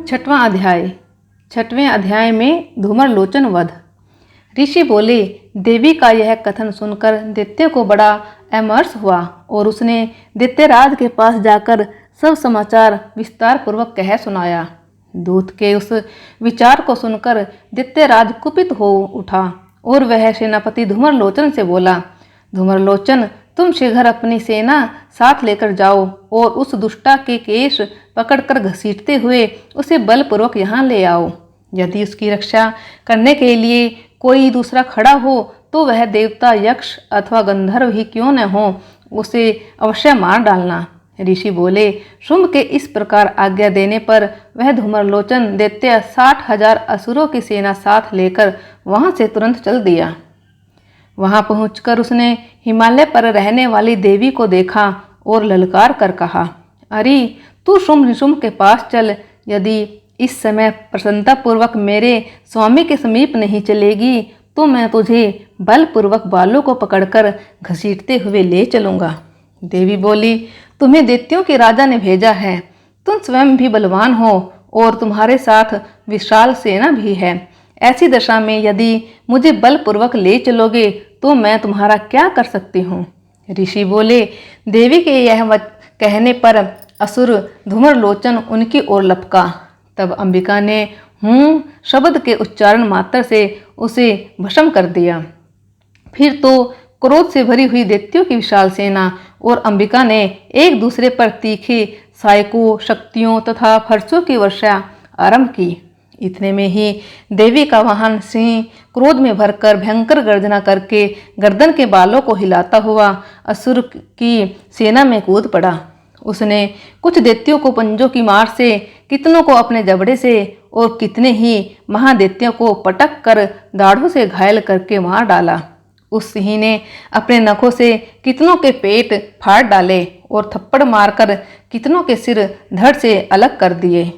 छठवां अध्याय। छठवें अध्याय में धूमर लोचन वध। ऋषि बोले, देवी का यह कथन सुनकर दैत्य को बड़ा अमर्ष हुआ और उसने दैत्यराज के पास जाकर सब समाचार विस्तार पूर्वक कह सुनाया। दूत के उस विचार को सुनकर दैत्यराज कुपित हो उठा और वह सेनापति धूमरलोचन से बोला, धूमरलोचन, तुम शीघ्र अपनी सेना साथ लेकर जाओ और उस दुष्टा के केश पकड़कर घसीटते हुए उसे बलपूर्वक यहाँ ले आओ। यदि उसकी रक्षा करने के लिए कोई दूसरा खड़ा हो तो वह देवता, यक्ष अथवा गंधर्व ही क्यों न हो, उसे अवश्य मार डालना। ऋषि बोले, शुंभ के इस प्रकार आज्ञा देने पर वह धूमरलोचन दैत्य 60,000 असुरों की सेना साथ लेकर वहां से तुरंत चल दिया। वहां पहुंचकर उसने हिमालय पर रहने वाली देवी को देखा और ललकार कर कहा, अरे तू शुंभ निशुंभ के पास चल। यदि इस समय प्रसन्नतापूर्वक मेरे स्वामी के समीप नहीं चलेगी तो मैं तुझे बलपूर्वक बालों को पकड़कर घसीटते हुए ले चलूंगा। देवी बोली, तुम्हें दैत्यों के राजा ने भेजा है, तुम स्वयं भी बलवान हो और तुम्हारे साथ विशाल सेना भी है। ऐसी दशा में यदि मुझे बलपूर्वक ले चलोगे तो मैं तुम्हारा क्या कर सकती हूँ। ऋषि बोले, देवी के यह कहने पर असुर धूमरलोचन उनकी ओर लपका। तब अंबिका ने हूँ शब्द के उच्चारण मात्र से उसे भस्म कर दिया। फिर तो क्रोध से भरी हुई दैत्यों की विशाल सेना और अंबिका ने एक दूसरे पर तीखे सायकों, शक्तियों तथा फरसों की वर्षा आरंभ की। इतने में ही देवी का वाहन सिंह क्रोध में भरकर भयंकर गर्जना करके गर्दन के बालों को हिलाता हुआ असुर की सेना में कूद पड़ा। उसने कुछ दैत्यों को पंजों की मार से, कितनों को अपने जबड़े से और कितने ही महादैत्यों को पटक कर दाढ़ों से घायल करके मार डाला। उस सिंह ने अपने नखों से कितनों के पेट फाड़ डाले और थप्पड़ मारकर कितनों के सिर धड़ से अलग कर दिए।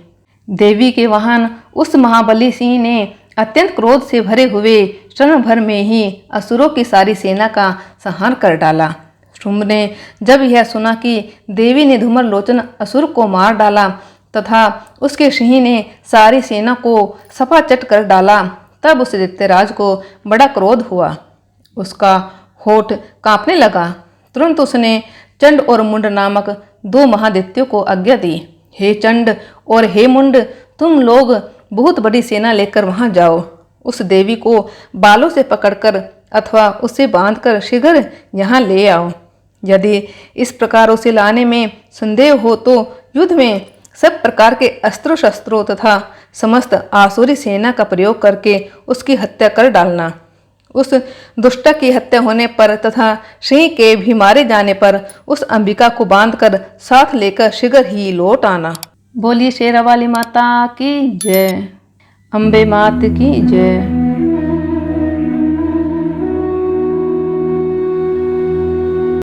देवी के वाहन उस महाबली सिंह ने अत्यंत क्रोध से भरे हुए क्षण भर में ही असुरों की सारी सेना का संहार कर डाला। शुंभ ने जब यह सुना कि देवी ने धूमरलोचन असुर को मार डाला तथा उसके सिंह ने सारी सेना को सपाचट कर डाला, तब उस दैत्यराज को बड़ा क्रोध हुआ। उसका होठ कांपने लगा। तुरंत उसने चंड और मुंड नामक 2 महादैत्यों को आज्ञा दी, हे चंड और हे मुंड, तुम लोग बहुत बड़ी सेना लेकर वहां जाओ। उस देवी को बालों से पकड़कर अथवा उसे बांधकर शीघ्र यहाँ ले आओ। यदि इस प्रकार उसे लाने में संदेह हो तो युद्ध में सब प्रकार के अस्त्रों शस्त्रों तथा समस्त आसुरी सेना का प्रयोग करके उसकी हत्या कर डालना। उस दुष्ट की हत्या होने पर तथा सिंह के भी मारे जाने पर उस अंबिका को बांधकर साथ लेकर शीघ्र ही लौट आना। बोलिए शेरावाली माता की जय, अम्बे मात की जय।